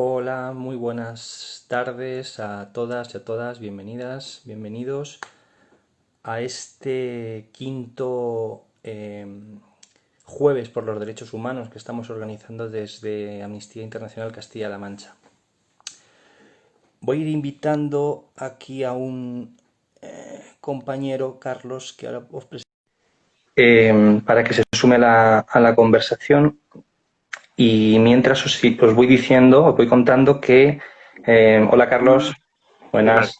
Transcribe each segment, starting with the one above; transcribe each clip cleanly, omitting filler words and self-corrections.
Hola, muy buenas tardes a todas y a todas, bienvenidas, bienvenidos a este quinto jueves por los derechos humanos que estamos organizando desde Amnistía Internacional Castilla-La Mancha. Voy a ir invitando aquí a un compañero, Carlos, que ahora os presento, para que se sume a la conversación. Y mientras os voy diciendo, os voy contando que... hola, Carlos. ¿Qué tal? Buenas.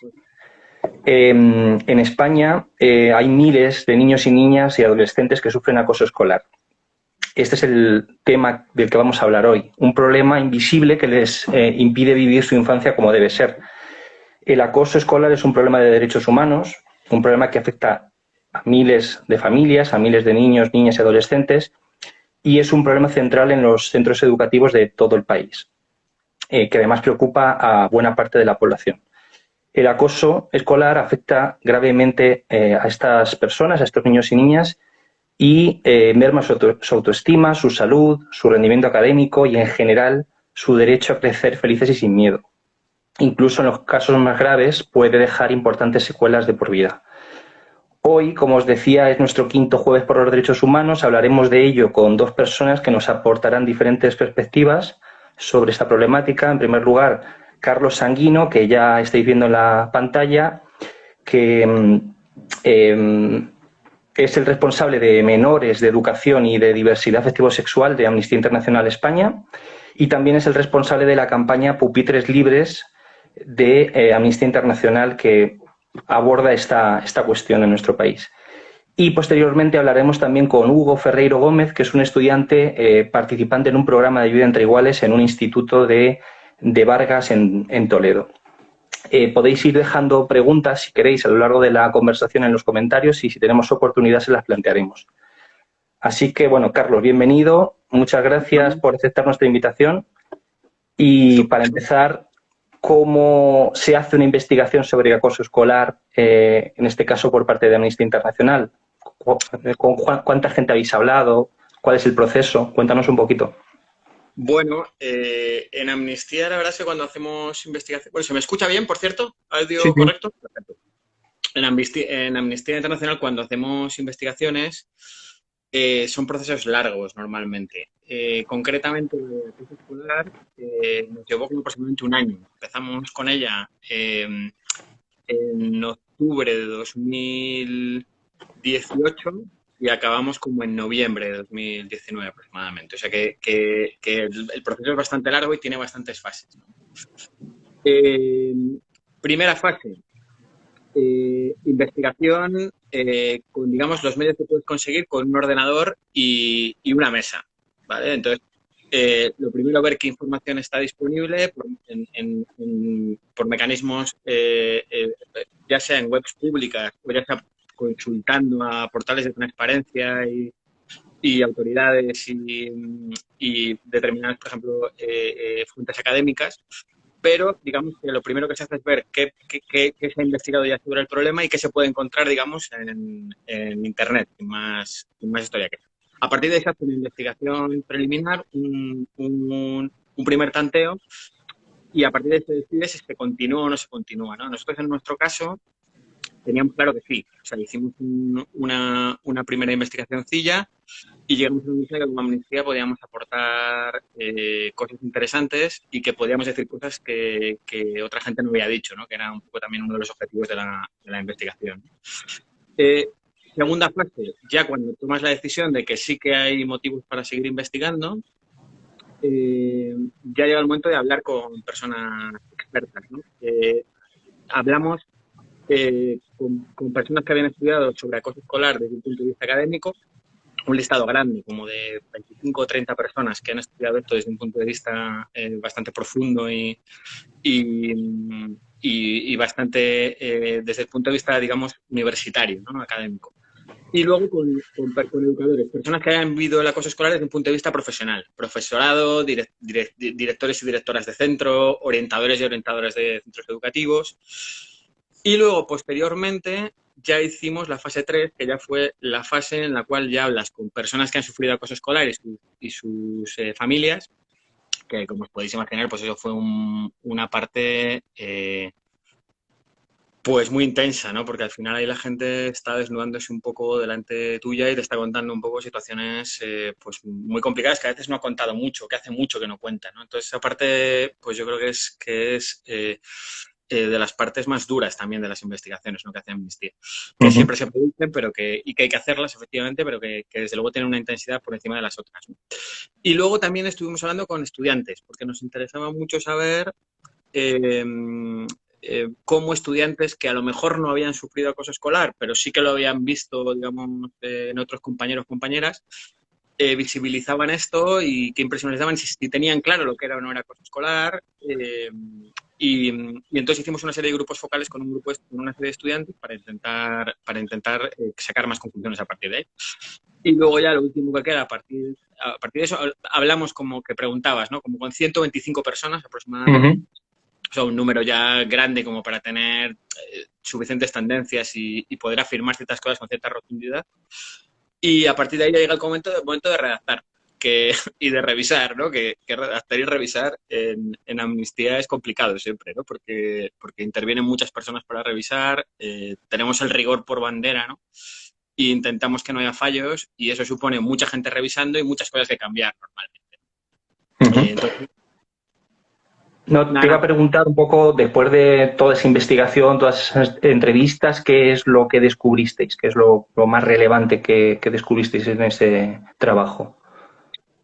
En España hay miles de niños y niñas y adolescentes que sufren acoso escolar. Este es el tema del que vamos a hablar hoy, un problema invisible que les impide vivir su infancia como debe ser. El acoso escolar es un problema de derechos humanos, un problema que afecta a miles de familias, a miles de niños, niñas y adolescentes, y es un problema central en los centros educativos de todo el país, que además preocupa a buena parte de la población. El acoso escolar afecta gravemente a estas personas, a estos niños y niñas, y merma su autoestima, su salud, su rendimiento académico y, en general, su derecho a crecer felices y sin miedo. Incluso en los casos más graves puede dejar importantes secuelas de por vida. Hoy, como os decía, es nuestro quinto jueves por los derechos humanos. Hablaremos de ello con dos personas que nos aportarán diferentes perspectivas sobre esta problemática. En primer lugar, Carlos Sanguino, que ya estáis viendo en la pantalla, que es el responsable de menores, de educación y de diversidad afectivo-sexual de Amnistía Internacional España, y también es el responsable de la campaña Pupitres Libres de Amnistía Internacional, que aborda esta cuestión en nuestro país. Y posteriormente hablaremos también con Hugo Ferreiro Gómez, que es un estudiante participante en un programa de ayuda entre iguales en un instituto de Vargas en Toledo. Podéis ir dejando preguntas, si queréis, a lo largo de la conversación en los comentarios, y si tenemos oportunidad se las plantearemos. Así que, bueno, Carlos, bienvenido. Muchas gracias por aceptar nuestra invitación. Y para Estupendo. empezar, ¿cómo se hace una investigación sobre acoso escolar, en este caso por parte de Amnistía Internacional? ¿Con cuánta gente habéis hablado? ¿Cuál es el proceso? Cuéntanos un poquito. Bueno, en Amnistía, la verdad es que cuando hacemos investigación. Bueno, ¿se me escucha bien, por cierto? Sí, ¿Audio sí. correcto? Perfecto. En Amnistía Internacional, cuando hacemos investigaciones, son procesos largos normalmente. Concretamente, el acoso escolar nos llevó como aproximadamente un año. Empezamos con ella en octubre de 2018 y acabamos como en noviembre de 2019 aproximadamente. O sea que el proceso es bastante largo y tiene bastantes fases, ¿no? Eh, Primera fase, investigación con, digamos, los medios que puedes conseguir con un ordenador y una mesa, ¿vale? Entonces, lo primero, ver qué información está disponible por mecanismos, ya sea en webs públicas o ya sea consultando a portales de transparencia y autoridades y determinadas, por ejemplo, fuentes académicas, pero digamos que lo primero que se hace es ver qué se ha investigado ya sobre el problema y qué se puede encontrar, digamos, en Internet, sin más historia que eso. A partir de ahí se hace una investigación preliminar, un primer tanteo, y a partir de ahí se decide si se continúa o no se continúa, ¿no? Nosotros, en nuestro caso, teníamos claro que sí. O sea, hicimos una primera investigacióncilla y llegamos a la conclusión que como Amnistía podíamos aportar cosas interesantes y que podíamos decir cosas que otra gente no había dicho, ¿no? Que era un poco también uno de los objetivos de la investigación. Eh, Segunda fase, ya cuando tomas la decisión de que sí que hay motivos para seguir investigando, ya llega el momento de hablar con personas expertas, ¿no? Hablamos con personas que habían estudiado sobre acoso escolar desde un punto de vista académico, un listado grande, como de 25 o 30 personas que han estudiado esto desde un punto de vista bastante profundo y, y bastante desde el punto de vista, digamos, universitario, ¿no? Académico. Y luego con educadores, personas que hayan vivido el acoso escolar desde un punto de vista profesional, profesorado, directores y directoras de centro, orientadores y orientadoras de centros educativos. Y luego, posteriormente, ya hicimos la fase 3, que ya fue la fase en la cual ya hablas con personas que han sufrido acoso escolar y sus familias, que como os podéis imaginar, pues eso fue una parte pues muy intensa, ¿no? Porque al final ahí la gente está desnudándose un poco delante tuya y te está contando un poco situaciones pues muy complicadas que a veces no ha contado mucho, que hace mucho que no cuenta, ¿no? Entonces esa parte, pues yo creo que es de las partes más duras también de las investigaciones, ¿no? Que hace Amnistía. Que Ujú. siempre se producen, pero y que hay que hacerlas efectivamente, pero que desde luego tienen una intensidad por encima de las otras, ¿no? Y luego también estuvimos hablando con estudiantes, porque nos interesaba mucho saber eh, cómo estudiantes que a lo mejor no habían sufrido acoso escolar, pero sí que lo habían visto, digamos, en otros compañeros o compañeras, visibilizaban esto y qué impresión les daban, si tenían claro lo que era o no era acoso escolar. Y entonces hicimos una serie de grupos focales con con una serie de estudiantes para intentar sacar más conclusiones a partir de ahí. Y luego ya lo último que queda, a partir de eso, hablamos como que preguntabas, ¿no? Como con 125 personas aproximadamente. Ujú. O sea, un número ya grande como para tener suficientes tendencias y poder afirmar ciertas cosas con cierta rotundidad. Y a partir de ahí ya llega el momento de redactar y de revisar, ¿no? Que redactar y revisar en Amnistía es complicado siempre, ¿no? Porque intervienen muchas personas para revisar, tenemos el rigor por bandera, ¿no? E intentamos que no haya fallos y eso supone mucha gente revisando y muchas cosas que cambiar normalmente. Ujú. Entonces, No, te iba a nada, preguntar un poco, después de toda esa investigación, todas esas entrevistas, ¿qué es lo que descubristeis? ¿Qué es lo más relevante que descubristeis en ese trabajo?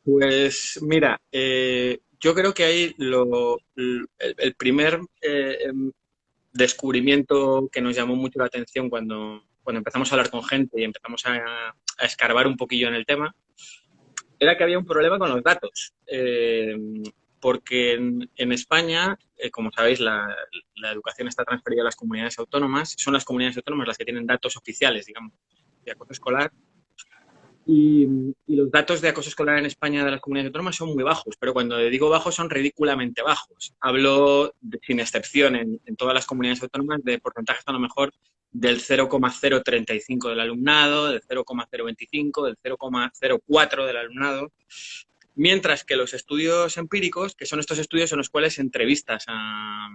pues mira, yo creo que ahí el primer descubrimiento que nos llamó mucho la atención cuando empezamos a hablar con gente y empezamos a escarbar un poquillo en el tema, era que había un problema con los datos. Porque en España, como sabéis, la educación está transferida a las comunidades autónomas. Son las comunidades autónomas las que tienen datos oficiales, digamos, de acoso escolar. Y los datos de acoso escolar en España de las comunidades autónomas son muy bajos, pero cuando digo bajos son ridículamente bajos. Hablo, sin excepción, en todas las comunidades autónomas de porcentajes a lo mejor del 0,035 del alumnado, del 0,025, del 0,04 del alumnado, mientras que los estudios empíricos, que son estos estudios en los cuales entrevistas a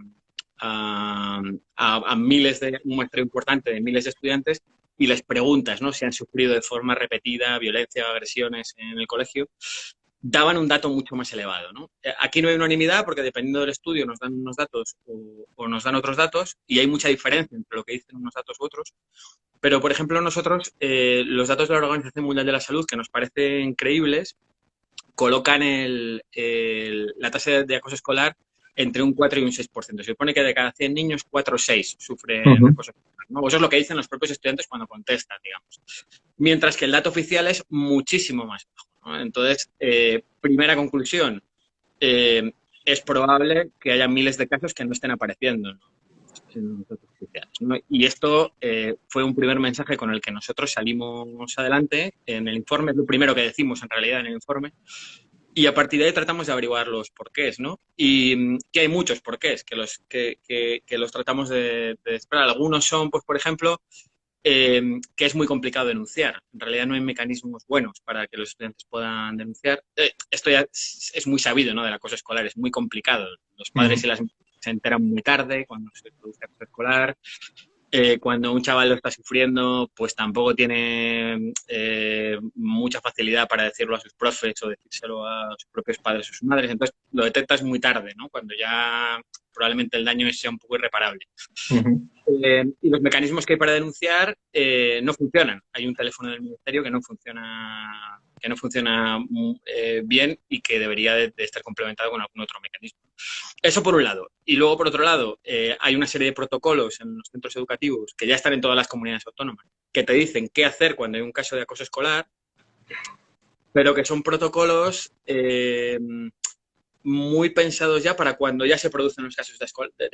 miles de, un muestreo importante de miles de estudiantes y les preguntas, ¿no? Si han sufrido de forma repetida violencia o agresiones en el colegio, daban un dato mucho más elevado, ¿no? Aquí no hay unanimidad porque dependiendo del estudio nos dan unos datos o nos dan otros datos y hay mucha diferencia entre lo que dicen unos datos u otros. Pero, por ejemplo, nosotros, los datos de la Organización Mundial de la Salud, que nos parecen increíbles, colocan la tasa de acoso escolar entre un 4 y un 6%. Se supone que de cada 100 niños, 4 o 6 sufren Ujú. acoso escolar, ¿no? Eso es lo que dicen los propios estudiantes cuando contestan, digamos. Mientras que el dato oficial es muchísimo más bajo, ¿no? Entonces, primera conclusión, eh, es probable que haya miles de casos que no estén apareciendo, ¿no? En los datos oficiales, ¿no? Y esto fue un primer mensaje con el que nosotros salimos adelante en el informe, es lo primero que decimos en realidad en el informe, y a partir de ahí tratamos de averiguar los porqués, ¿no? Y que hay muchos porqués que los tratamos de explorar. Algunos son, pues, por ejemplo, que es muy complicado denunciar. En realidad no hay mecanismos buenos para que los estudiantes puedan denunciar. Esto ya es muy sabido, ¿no? Del acoso escolar, es muy complicado. Los padres Ujú. y las madres se enteran muy tarde cuando se produce acoso escolar. Cuando un chaval lo está sufriendo, pues tampoco tiene mucha facilidad para decirlo a sus profes o decírselo a sus propios padres o sus madres. Entonces lo detectas muy tarde, ¿no? Cuando ya probablemente el daño sea un poco irreparable. Ujú. Y los mecanismos que hay para denunciar no funcionan. Hay un teléfono del ministerio que no funciona bien y que debería de estar complementado con algún otro mecanismo. Eso por un lado. Y luego, por otro lado, hay una serie de protocolos en los centros educativos que ya están en todas las comunidades autónomas, que te dicen qué hacer cuando hay un caso de acoso escolar, pero que son protocolos muy pensados ya para cuando ya se producen los casos de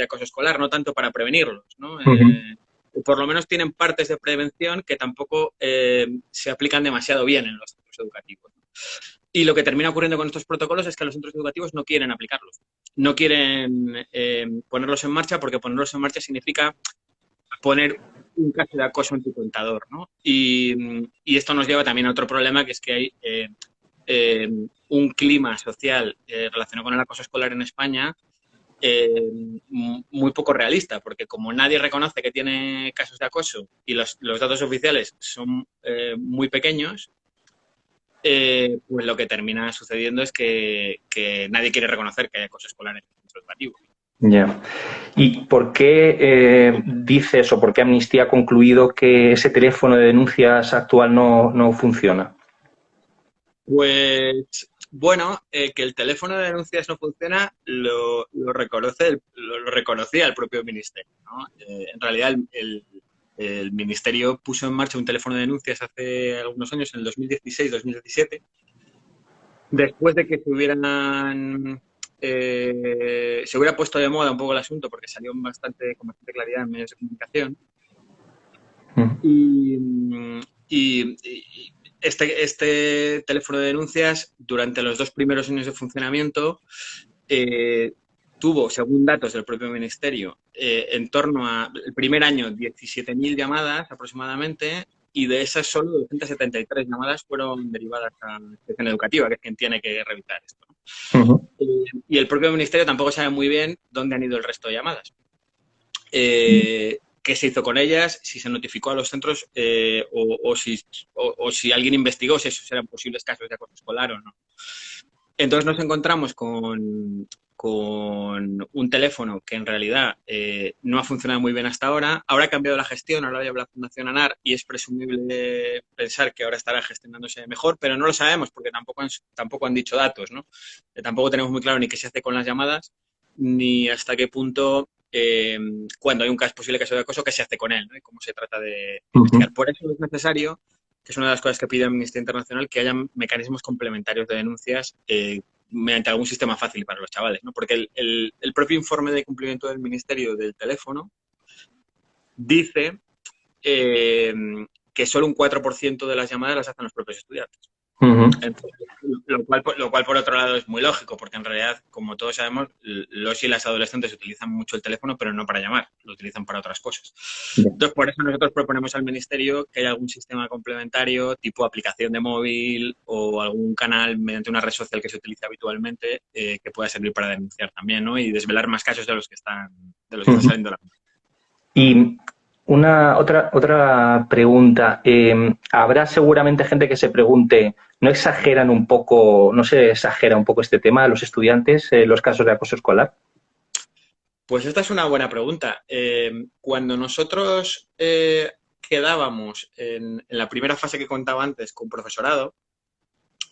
acoso escolar, no tanto para prevenirlos, ¿no? Ujú. Por lo menos tienen partes de prevención que tampoco se aplican demasiado bien en los centros educativos. Y lo que termina ocurriendo con estos protocolos es que los centros educativos no quieren aplicarlos, no quieren ponerlos en marcha porque ponerlos en marcha significa poner un caso de acoso en tu contador, ¿no? Y esto nos lleva también a otro problema, que es que hay un clima social relacionado con el acoso escolar en España muy poco realista, porque como nadie reconoce que tiene casos de acoso y los datos oficiales son muy pequeños, pues lo que termina sucediendo es que nadie quiere reconocer que hay acoso escolar en el centro educativo. Ya. ¿Y por qué dices o por qué Amnistía ha concluido que ese teléfono de denuncias actual no funciona? Pues bueno, que el teléfono de denuncias no funciona lo reconocía el propio ministerio, ¿no? En realidad el ministerio puso en marcha un teléfono de denuncias hace algunos años, en el 2016-2017, después de que se hubiera puesto de moda un poco el asunto porque salió con bastante claridad en medios de comunicación. Mm. Y, y este teléfono de denuncias, durante los 2 primeros años de funcionamiento, tuvo, según datos del propio ministerio, en torno a, el primer año, 17.000 llamadas aproximadamente, y de esas solo 273 llamadas fueron derivadas a la inspección educativa, que es quien tiene que revisar esto, ¿no? Uh-huh. Y el propio ministerio tampoco sabe muy bien dónde han ido el resto de llamadas. Qué se hizo con ellas, si se notificó a los centros o si alguien investigó si esos eran posibles casos de acoso escolar o no. Entonces nos encontramos con un teléfono que en realidad no ha funcionado muy bien hasta ahora. Ahora ha cambiado la gestión, ahora lleva la Fundación ANAR y es presumible pensar que ahora estará gestionándose mejor, pero no lo sabemos porque tampoco han dicho datos, ¿no? Tampoco tenemos muy claro ni qué se hace con las llamadas, ni hasta qué punto, cuando hay un posible caso de acoso, qué se hace con él, ¿no? Y cómo se trata de investigar. Por eso es necesario, que es una de las cosas que pide Amnistía Internacional, que haya mecanismos complementarios de denuncias mediante algún sistema fácil para los chavales, ¿no? Porque el propio informe de cumplimiento del Ministerio del teléfono dice que solo un 4% de las llamadas las hacen los propios estudiantes. Uh-huh. Entonces, lo cual, por otro lado, es muy lógico, porque en realidad, como todos sabemos, los y las adolescentes utilizan mucho el teléfono, pero no para llamar, lo utilizan para otras cosas. Yeah. Entonces, por eso nosotros proponemos al Ministerio que haya algún sistema complementario, tipo aplicación de móvil o algún canal mediante una red social que se utiliza habitualmente, que pueda servir para denunciar también, ¿no? Y desvelar más casos de los que están saliendo a la luz. Y otra pregunta. Habrá seguramente gente que se pregunte, ¿no exageran un poco, no se exagera un poco este tema a los estudiantes, los casos de acoso escolar? Pues esta es una buena pregunta. Cuando nosotros quedábamos en la primera fase que contaba antes con profesorado,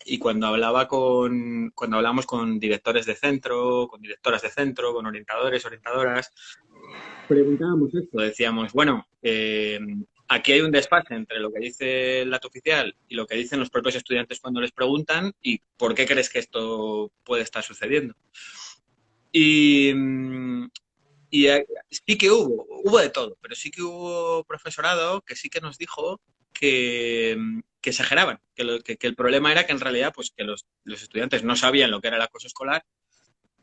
y cuando hablábamos con directores de centro, con directoras de centro, con orientadores, orientadoras, preguntábamos esto, decíamos, bueno, aquí hay un desfase entre lo que dice el dato oficial y lo que dicen los propios estudiantes cuando les preguntan, y ¿por qué crees que esto puede estar sucediendo? Y, y sí que hubo de todo, pero sí que hubo profesorado que sí que nos dijo que exageraban, que el problema era que en realidad pues que los estudiantes no sabían lo que era el acoso escolar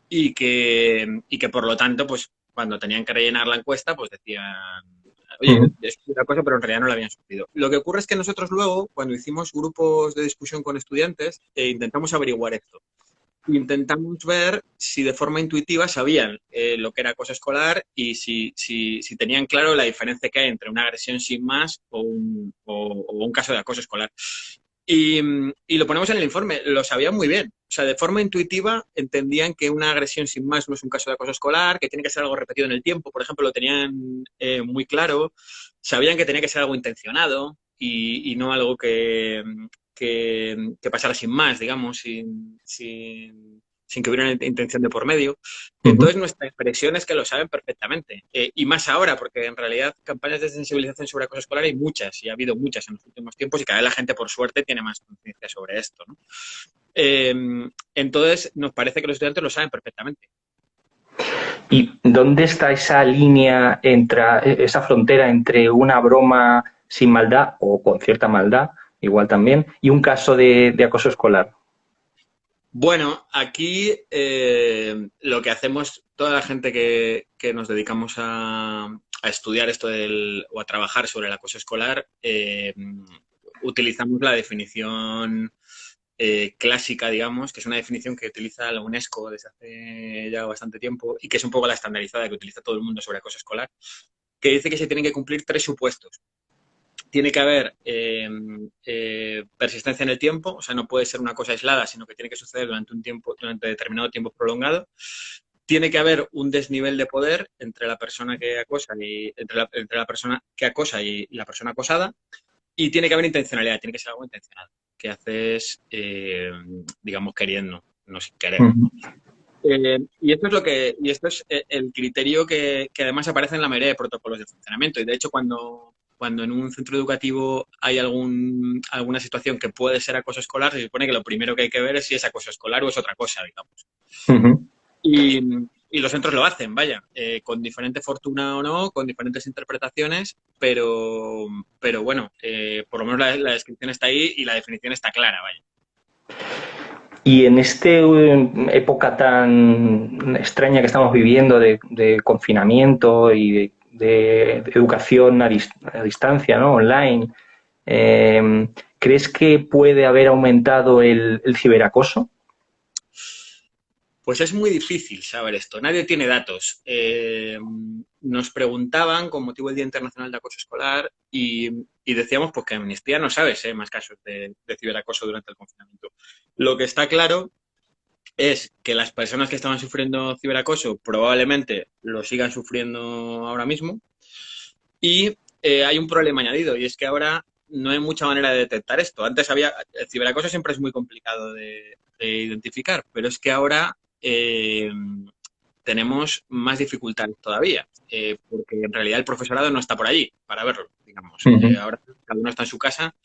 y que por lo tanto pues cuando tenían que rellenar la encuesta pues decían, oye, es una cosa, pero en realidad no la habían sufrido. Lo que ocurre es que nosotros luego, cuando hicimos grupos de discusión con estudiantes, intentamos averiguar esto. Intentamos ver si de forma intuitiva sabían lo que era acoso escolar y si tenían claro la diferencia que hay entre una agresión sin más o un caso de acoso escolar. Y lo ponemos en el informe, lo sabían muy bien. O sea, de forma intuitiva entendían que una agresión sin más no es un caso de acoso escolar, que tiene que ser algo repetido en el tiempo, por ejemplo, lo tenían muy claro. Sabían que tenía que ser algo intencionado y no algo que pasara sin más, digamos, sin que hubiera una intención de por medio. Entonces, nuestra impresión es que lo saben perfectamente. Y más ahora, porque en realidad campañas de sensibilización sobre acoso escolar hay muchas, y ha habido muchas en los últimos tiempos, y cada vez la gente, por suerte, tiene más conciencia sobre esto, ¿no? Entonces, nos parece que los estudiantes lo saben perfectamente. ¿Y dónde está esa línea, esa frontera entre una broma sin maldad o con cierta maldad, igual también, y un caso de acoso escolar? Bueno, aquí lo que hacemos, toda la gente que nos dedicamos a estudiar esto o a trabajar sobre el acoso escolar, utilizamos la definición clásica, digamos, que es una definición que utiliza la UNESCO desde hace ya bastante tiempo y que es un poco la estandarizada que utiliza todo el mundo sobre acoso escolar, que dice que se tienen que cumplir 3 supuestos. Tiene que haber persistencia en el tiempo, o sea, no puede ser una cosa aislada, sino que tiene que suceder durante determinado tiempo prolongado. Tiene que haber un desnivel de poder entre la persona que acosa y entre la persona que acosa y la persona acosada, y tiene que haber intencionalidad, tiene que ser algo intencional, que haces, digamos, queriendo, no sin querer, Ujú. ¿no? Y esto es el criterio que además aparece en la mayoría de protocolos de funcionamiento. Y de hecho, cuando en un centro educativo hay alguna situación que puede ser acoso escolar, se supone que lo primero que hay que ver es si es acoso escolar o es otra cosa, digamos. Ujú. Y, y los centros lo hacen, vaya, con diferente fortuna o no, con diferentes interpretaciones, pero bueno, por lo menos la descripción está ahí y la definición está clara, vaya. Y en esta época tan extraña que estamos viviendo de confinamiento y de educación a distancia, ¿no? Online, ¿crees que puede haber aumentado el ciberacoso? Pues es muy difícil saber esto. Nadie tiene datos. Nos preguntaban con motivo del Día Internacional de Acoso Escolar y decíamos pues, que Amnistía no sabe si hay más casos de ciberacoso durante el confinamiento. Lo que está claro es que las personas que estaban sufriendo ciberacoso probablemente lo sigan sufriendo ahora mismo. Y hay un problema añadido, y es que ahora no hay mucha manera de detectar esto. Antes había, el ciberacoso siempre es muy complicado de identificar, pero es que ahora tenemos más dificultades todavía, porque en realidad el profesorado no está por allí para verlo, digamos. Ujú. Ahora cada uno está en su casa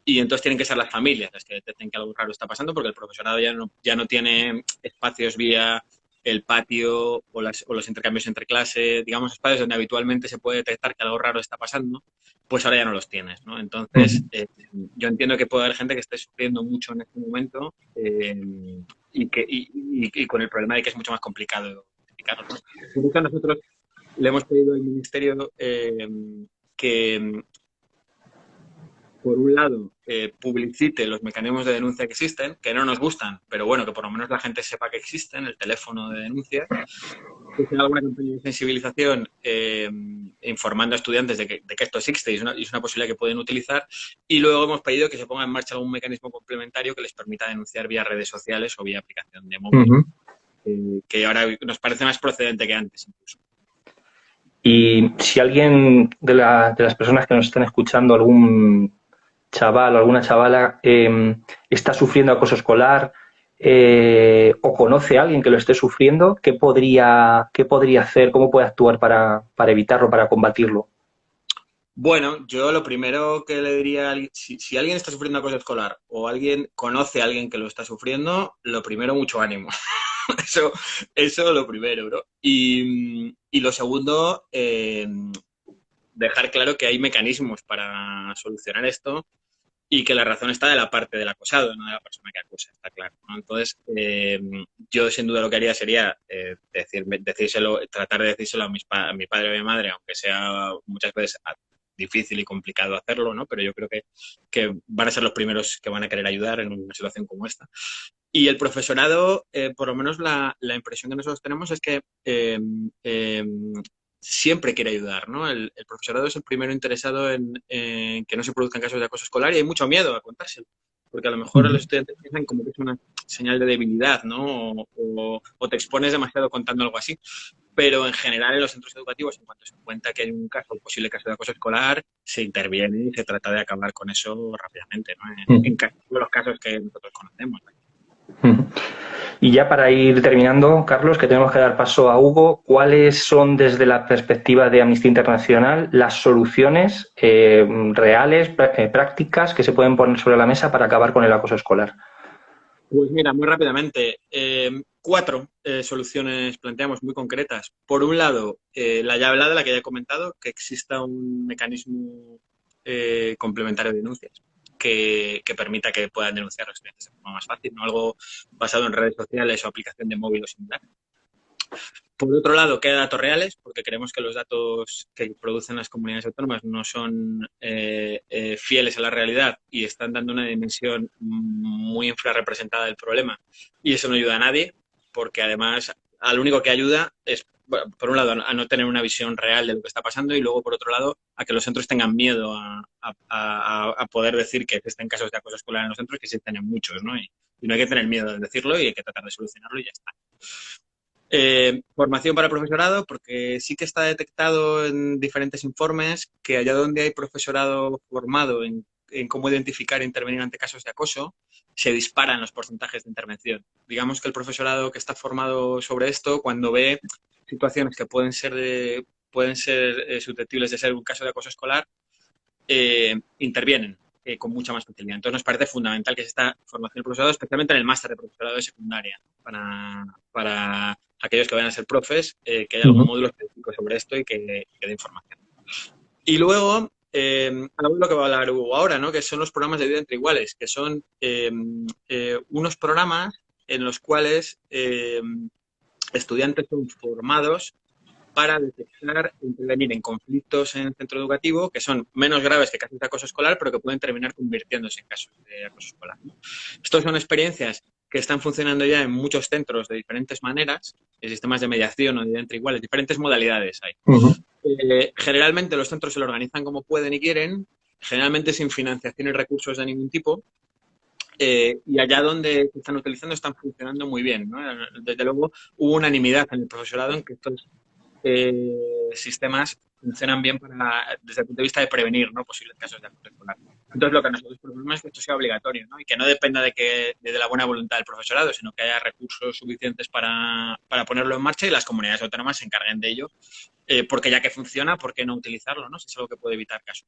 y entonces tienen que ser las familias las que detecten que algo raro está pasando porque el profesorado ya no tiene espacios vía el patio o los intercambios entre clases, digamos, espacios donde habitualmente se puede detectar que algo raro está pasando, pues ahora ya no los tienes, ¿no? Ujú. Entonces, yo entiendo que puede haber gente que esté sufriendo mucho en este momento y con el problema de que es mucho más complicado identificarlo, ¿no? Por eso nosotros le hemos pedido al Ministerio que por un lado, publicite los mecanismos de denuncia que existen, que no nos gustan, pero bueno, que por lo menos la gente sepa que existen, el teléfono de denuncia, que sea alguna campaña de sensibilización informando a estudiantes de que esto existe y es una posibilidad que pueden utilizar. Y luego hemos pedido que se ponga en marcha algún mecanismo complementario que les permita denunciar vía redes sociales o vía aplicación de móvil, Ujú. que ahora nos parece más procedente que antes incluso. Y si alguien de las personas que nos están escuchando, algún chaval o alguna chavala está sufriendo acoso escolar o conoce a alguien que lo esté sufriendo, qué podría hacer, cómo puede actuar para evitarlo, para combatirlo? Bueno, yo lo primero que le diría, si alguien está sufriendo acoso escolar o alguien conoce a alguien que lo está sufriendo, lo primero, mucho ánimo. Eso, eso lo primero, bro. Y lo segundo, dejar claro que hay mecanismos para solucionar esto y que la razón está de la parte del acosado, no de la persona que acusa, está claro, ¿no? Entonces, yo sin duda lo que haría sería tratar de decírselo a mi padre o a mi madre, aunque sea muchas veces difícil y complicado hacerlo, ¿no? Pero yo creo que van a ser los primeros que van a querer ayudar en una situación como esta. Y el profesorado, por lo menos la impresión que nosotros tenemos es que siempre quiere ayudar, ¿no? El profesorado es el primero interesado en que no se produzcan casos de acoso escolar y hay mucho miedo a contárselo, porque a lo mejor los estudiantes piensan como que es una señal de debilidad, ¿no? O te expones demasiado contando algo así. Pero en general en los centros educativos, en cuanto se encuentra que hay un caso, un posible caso de acoso escolar, se interviene y se trata de acabar con eso rápidamente, ¿no? En casi todos los casos que nosotros conocemos. Y ya para ir terminando, Carlos, que tenemos que dar paso a Hugo, ¿cuáles son desde la perspectiva de Amnistía Internacional las soluciones reales, prácticas que se pueden poner sobre la mesa para acabar con el acoso escolar? Pues mira, muy rápidamente, 4 soluciones planteamos muy concretas. Por un lado, la ya hablada, la que ya he comentado, que exista un mecanismo complementario de denuncias que permita que puedan denunciar los estudiantes de forma más fácil, ¿no? Algo basado en redes sociales o aplicación de móvil o similar. Por otro lado, ¿qué datos reales? Porque creemos que los datos que producen las comunidades autónomas no son fieles a la realidad y están dando una dimensión muy infrarrepresentada del problema. Y eso no ayuda a nadie, porque además al único que ayuda es, bueno, por un lado, a no tener una visión real de lo que está pasando y luego, por otro lado, a que los centros tengan miedo a poder decir que existen casos de acoso escolar en los centros, que sí tienen muchos, ¿no? Y no hay que tener miedo de decirlo y hay que tratar de solucionarlo y ya está. Formación para profesorado, porque sí que está detectado en diferentes informes que allá donde hay profesorado formado en cómo identificar e intervenir ante casos de acoso, se disparan los porcentajes de intervención. Digamos que el profesorado que está formado sobre esto, cuando ve situaciones que pueden ser susceptibles de ser un caso de acoso escolar, intervienen con mucha más facilidad. Entonces nos parece fundamental que se esta formación de profesorado, especialmente en el máster de profesorado de secundaria, para aquellos que vayan a ser profes, que haya algún módulo específico sobre esto y que dé información. Y luego, algo de lo que va a hablar Hugo ahora, ¿no? Que son los programas de vida entre iguales, que son unos programas en los cuales estudiantes son formados para detectar e intervenir en conflictos en el centro educativo que son menos graves que casos de acoso escolar, pero que pueden terminar convirtiéndose en casos de acoso escolar. Estas son experiencias que están funcionando ya en muchos centros de diferentes maneras, en sistemas de mediación o de vida entre iguales, diferentes modalidades hay. Generalmente los centros se lo organizan como pueden y quieren, generalmente sin financiación y recursos de ningún tipo, y allá donde se están utilizando están funcionando muy bien, ¿no? Desde luego hubo unanimidad en el profesorado en que estos sistemas funcionan bien desde el punto de vista de prevenir, ¿no?, posibles casos de acoso escolar. Entonces, lo que nosotros proponemos es que esto sea obligatorio, ¿no?, y que no dependa de la buena voluntad del profesorado, sino que haya recursos suficientes para ponerlo en marcha y las comunidades autónomas se encarguen de ello, porque ya que funciona, ¿por qué no utilizarlo, no? Si es algo que puede evitar casos.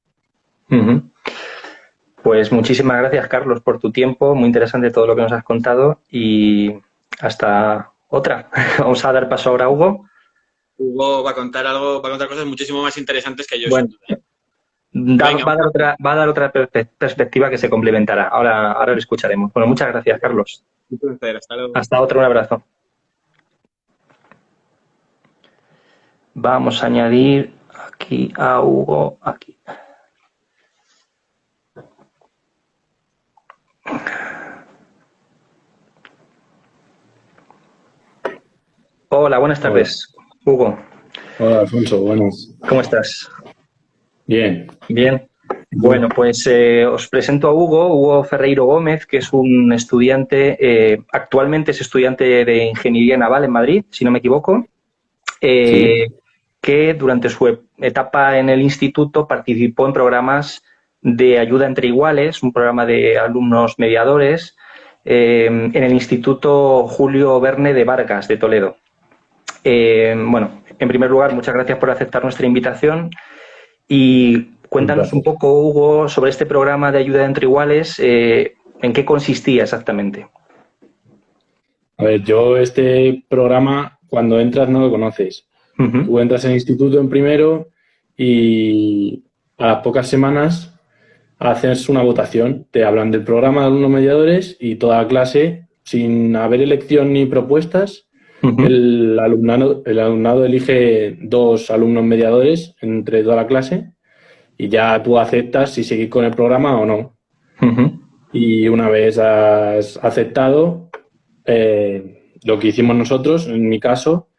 Pues muchísimas gracias, Carlos, por tu tiempo. Muy interesante todo lo que nos has contado y hasta otra. Vamos a dar paso ahora a Hugo. Hugo va a contar cosas muchísimo más interesantes que yo, bueno, sin duda. Va a dar otra perspectiva que se complementará. Ahora lo escucharemos. Bueno, muchas gracias, Carlos. Un placer. Hasta luego. Hasta otro, un abrazo. Vamos a añadir aquí a Hugo, aquí. Hola, buenas tardes, Hugo. Hola, Alfonso, buenas. ¿Cómo estás? Bien. Bien. Bueno, pues os presento a Hugo Ferreiro Gómez, que es un estudiante, actualmente es estudiante de Ingeniería Naval en Madrid, si no me equivoco, Sí. que durante su etapa en el instituto participó en programas de ayuda entre iguales, un programa de alumnos mediadores, en el Instituto Julio Verne de Vargas, de Toledo. Bueno, en primer lugar, muchas gracias por aceptar nuestra invitación y cuéntanos un poco, Hugo, sobre este programa de ayuda entre iguales, ¿en qué consistía exactamente? A ver, yo este programa, cuando entras no lo conoces. Tú entras en el instituto en primero y a las pocas semanas haces una votación. Te hablan del programa de alumnos mediadores y toda la clase, sin haber elección ni propuestas, el alumnado elige 2 alumnos mediadores entre toda la clase y ya tú aceptas si seguir con el programa o no. Y una vez has aceptado, lo que hicimos nosotros, en mi caso,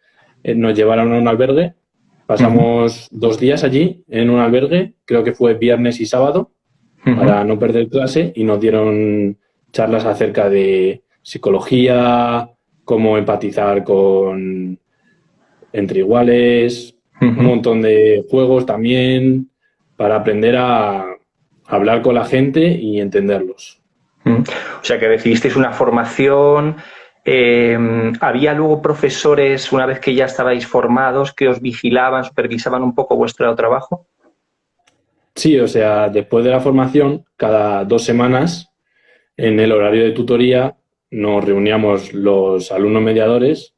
nos llevaron a un albergue. Pasamos 2 días allí en un albergue, creo que fue viernes y sábado, para no perder clase, y nos dieron charlas acerca de psicología, cómo empatizar entre iguales, un montón de juegos también, para aprender a hablar con la gente y entenderlos. O sea, que recibisteis una formación. ¿Había luego profesores, una vez que ya estabais formados, que os vigilaban, supervisaban un poco vuestro trabajo? Sí, o sea, después de la formación, cada 2 semanas, en el horario de tutoría, nos reuníamos los alumnos mediadores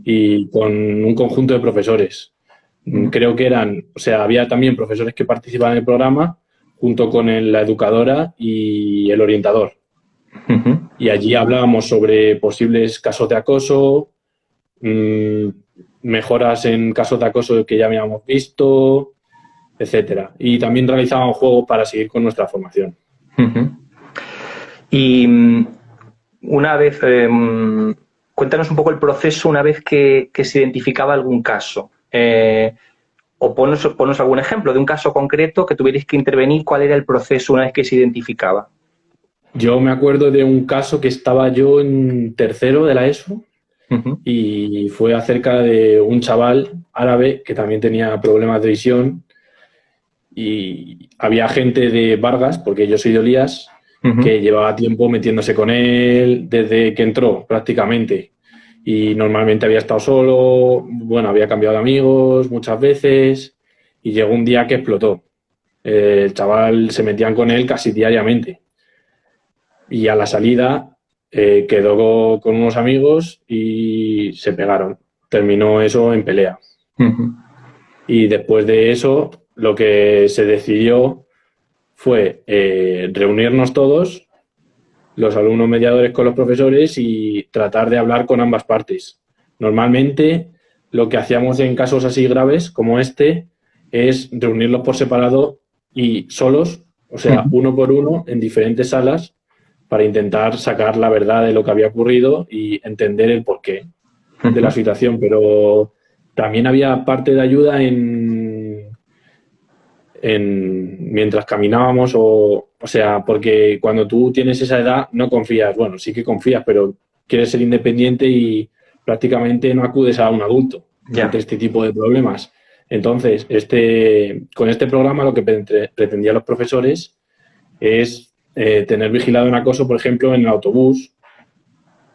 y con un conjunto de profesores. Creo que había también profesores que participaban en el programa junto con la educadora y el orientador. Y allí hablábamos sobre posibles casos de acoso, mejoras en casos de acoso que ya habíamos visto, etcétera. Y también realizábamos juegos para seguir con nuestra formación. Y una vez, cuéntanos un poco el proceso una vez que se identificaba algún caso. O ponos algún ejemplo de un caso concreto que tuvierais que intervenir, ¿cuál era el proceso una vez que se identificaba? Yo me acuerdo de un caso que estaba yo en tercero de la ESO y fue acerca de un chaval árabe que también tenía problemas de visión y había gente de Vargas, porque yo soy de Olías, que llevaba tiempo metiéndose con él desde que entró prácticamente. Y normalmente había estado solo, bueno, había cambiado de amigos muchas veces y llegó un día que explotó. El chaval se metían con él casi diariamente. Y a la salida quedó con unos amigos y se pegaron. Terminó eso en pelea. Y después de eso, lo que se decidió fue reunirnos todos, los alumnos mediadores con los profesores, y tratar de hablar con ambas partes. Normalmente, lo que hacíamos en casos así graves como este es reunirlos por separado y solos, o sea, uno por uno, en diferentes salas, para intentar sacar la verdad de lo que había ocurrido y entender el porqué de la situación. Pero también había parte de ayuda mientras caminábamos, o sea, porque cuando tú tienes esa edad no confías, bueno, sí que confías, pero quieres ser independiente y prácticamente no acudes a un adulto ante este tipo de problemas. Entonces, con este programa lo que pretendían los profesores es tener vigilado un acoso, por ejemplo, en el autobús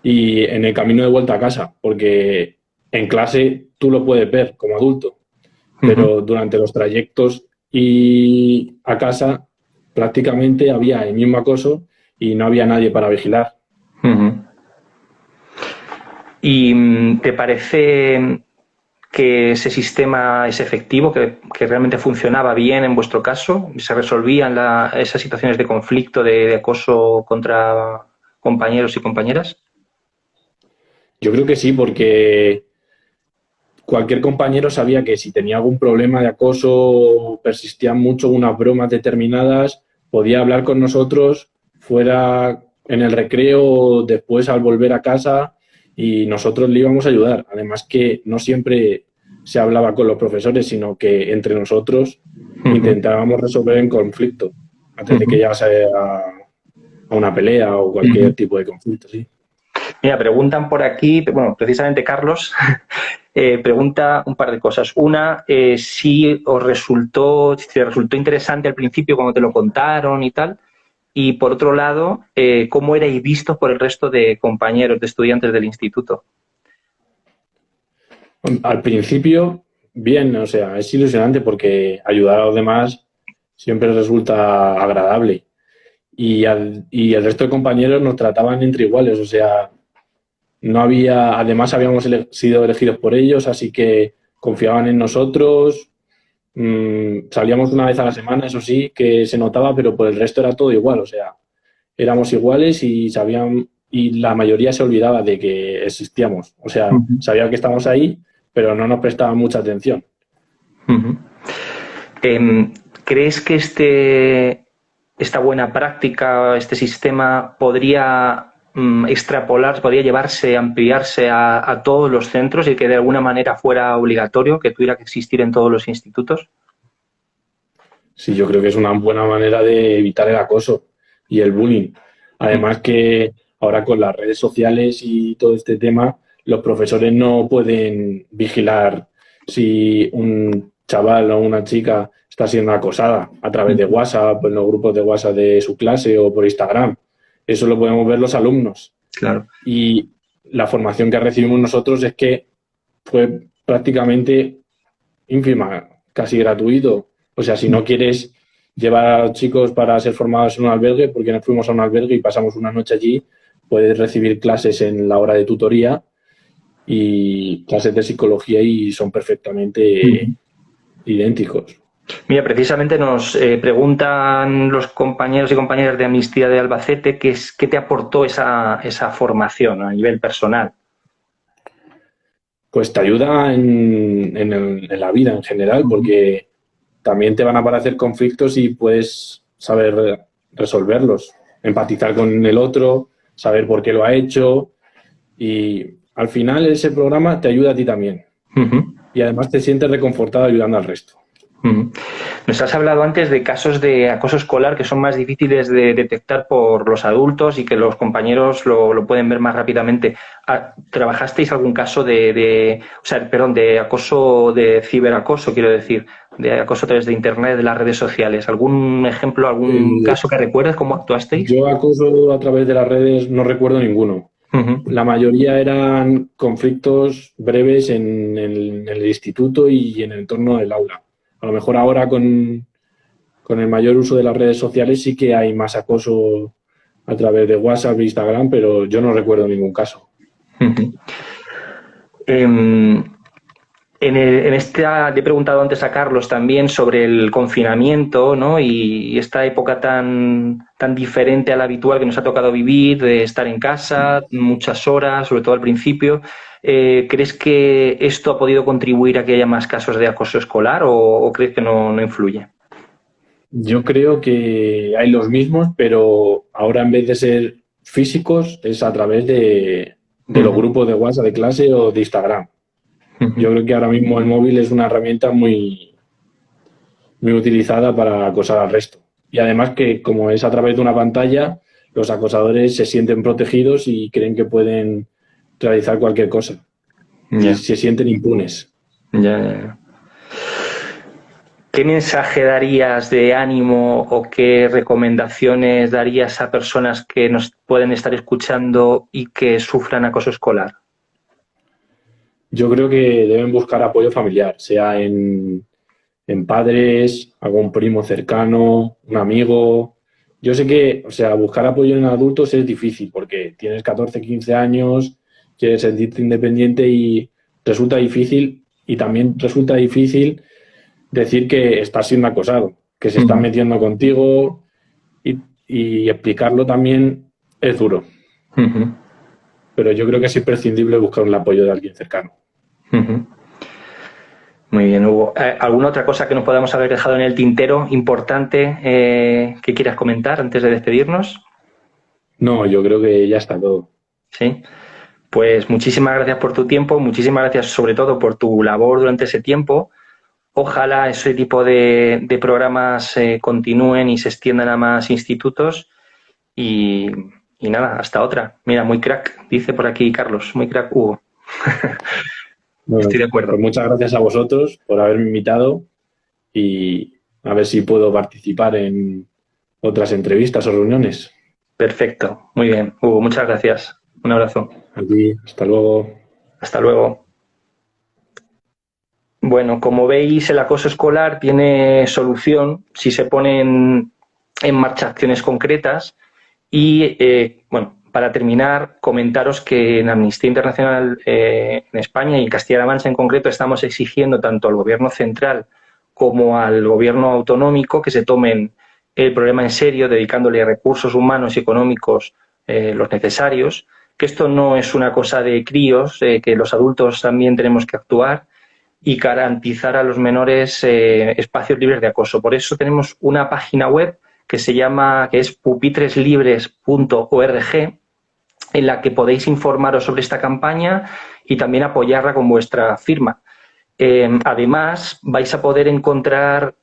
y en el camino de vuelta a casa, porque en clase tú lo puedes ver como adulto, pero durante los trayectos y a casa prácticamente había el mismo acoso y no había nadie para vigilar. ¿Y te parece que ese sistema es efectivo, que realmente funcionaba bien en vuestro caso? ¿Se resolvían esas situaciones de conflicto, de acoso contra compañeros y compañeras? Yo creo que sí, porque cualquier compañero sabía que si tenía algún problema de acoso, persistían mucho unas bromas determinadas, podía hablar con nosotros fuera en el recreo, después al volver a casa, y nosotros le íbamos a ayudar. Además que no siempre se hablaba con los profesores, sino que entre nosotros intentábamos resolver el conflicto antes de que llegase a una pelea o cualquier tipo de conflicto, sí. Mira, preguntan por aquí, bueno, precisamente Carlos pregunta un par de cosas. Una, si resultó interesante al principio cuando te lo contaron y tal. Y por otro lado, ¿cómo erais vistos por el resto de compañeros, de estudiantes del instituto? Al principio, bien, o sea, es ilusionante porque ayudar a los demás siempre resulta agradable. Y el resto de compañeros nos trataban entre iguales, o sea, no había, además habíamos sido elegidos por ellos, así que confiaban en nosotros. Salíamos una vez a la semana, eso sí, que se notaba, pero por el resto era todo igual, o sea, éramos iguales y la mayoría se olvidaba de que existíamos, o sea, sabían que estábamos ahí, pero no nos prestaban mucha atención. ¿Crees que esta buena práctica, este sistema podría podría llevarse, ampliarse a todos los centros y que de alguna manera fuera obligatorio, que tuviera que existir en todos los institutos? Sí, yo creo que es una buena manera de evitar el acoso y el bullying. Además que ahora con las redes sociales y todo este tema, los profesores no pueden vigilar si un chaval o una chica está siendo acosada a través de WhatsApp, en los grupos de WhatsApp de su clase o por Instagram. Eso lo podemos ver los alumnos. Claro. Y la formación que recibimos nosotros es que fue prácticamente ínfima, casi gratuito. O sea, si no quieres llevar a los chicos para ser formados en un albergue, porque nos fuimos a un albergue y pasamos una noche allí, puedes recibir clases en la hora de tutoría y clases de psicología y son perfectamente idénticos. Mira, precisamente nos preguntan los compañeros y compañeras de Amnistía de Albacete qué te aportó esa formación a nivel personal. pues te ayuda en la vida en general, porque también te van a aparecer conflictos y puedes saber resolverlos, empatizar con el otro, saber por qué lo ha hecho, y al final ese programa te ayuda a ti también. Y además te sientes reconfortado ayudando al resto. Nos has hablado antes de casos de acoso escolar que son más difíciles de detectar por los adultos y que los compañeros lo pueden ver más rápidamente. ¿Trabajasteis algún caso de acoso, de ciberacoso, quiero decir, de acoso a través de Internet, de las redes sociales? ¿Algún ejemplo, algún caso que recuerdes? ¿Cómo actuasteis? Yo acoso a través de las redes no recuerdo ninguno. La mayoría eran conflictos breves en el instituto y en el entorno del aula. A lo mejor ahora con el mayor uso de las redes sociales sí que hay más acoso a través de WhatsApp e Instagram, pero yo no recuerdo ningún caso. Le he preguntado antes a Carlos también sobre el confinamiento, ¿no? Y esta época tan diferente a la habitual que nos ha tocado vivir, de estar en casa muchas horas, sobre todo al principio. ¿Crees que esto ha podido contribuir a que haya más casos de acoso escolar o crees que no influye? Yo creo que hay los mismos, pero ahora en vez de ser físicos es a través de los grupos de WhatsApp de clase o de Instagram. Yo creo que ahora mismo el móvil es una herramienta muy utilizada para acosar al resto. Y además que como es a través de una pantalla, los acosadores se sienten protegidos y creen que pueden realizar cualquier cosa. Y se sienten impunes. ¿Qué mensaje darías de ánimo o qué recomendaciones darías a personas que nos pueden estar escuchando y que sufran acoso escolar? Yo creo que deben buscar apoyo familiar, sea en padres, algún primo cercano, un amigo. Yo sé que, buscar apoyo en adultos es difícil porque tienes 14, 15 años, quieres sentirte independiente y resulta difícil. Y también resulta difícil decir que estás siendo acosado, que se están metiendo contigo y explicarlo también es duro. Pero yo creo que es imprescindible buscar un apoyo de alguien cercano. Muy bien, Hugo. ¿Alguna otra cosa que nos podamos haber dejado en el tintero importante que quieras comentar antes de despedirnos? No, yo creo que ya está todo. Sí. Pues muchísimas gracias por tu tiempo, muchísimas gracias sobre todo por tu labor durante ese tiempo. Ojalá ese tipo de programas continúen y se extiendan a más institutos y nada, hasta otra. Mira, muy crack, dice por aquí Carlos, muy crack Hugo. Bueno, estoy de acuerdo. Pues muchas gracias a vosotros por haberme invitado y a ver si puedo participar en otras entrevistas o reuniones. Perfecto, muy bien. Hugo, muchas gracias. Un abrazo. A ti, hasta luego. Hasta luego. Bueno, como veis, el acoso escolar tiene solución si se ponen en marcha acciones concretas y, para terminar, comentaros que en Amnistía Internacional en España y en Castilla-La Mancha en concreto estamos exigiendo tanto al Gobierno central como al Gobierno autonómico que se tomen el problema en serio, dedicándole recursos humanos y económicos los necesarios, que esto no es una cosa de críos, que los adultos también tenemos que actuar y garantizar a los menores espacios libres de acoso. Por eso tenemos una página web que es pupitreslibres.org, en la que podéis informaros sobre esta campaña y también apoyarla con vuestra firma. Además, vais a poder encontrar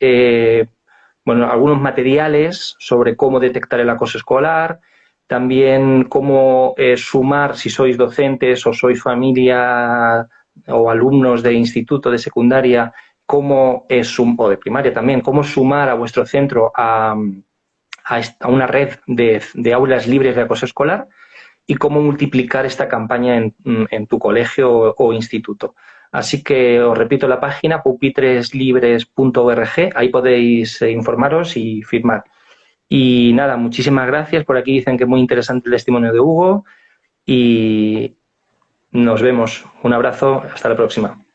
algunos materiales sobre cómo detectar el acoso escolar, también cómo sumar, si sois docentes o sois familia o alumnos de instituto, de secundaria, o de primaria también, cómo sumar a vuestro centro a una red de aulas libres de acoso escolar y cómo multiplicar esta campaña en tu colegio o instituto. Así que os repito la página, pupitreslibres.org, ahí podéis informaros y firmar. Y nada, muchísimas gracias. Por aquí dicen que es muy interesante el testimonio de Hugo y nos vemos. Un abrazo, hasta la próxima.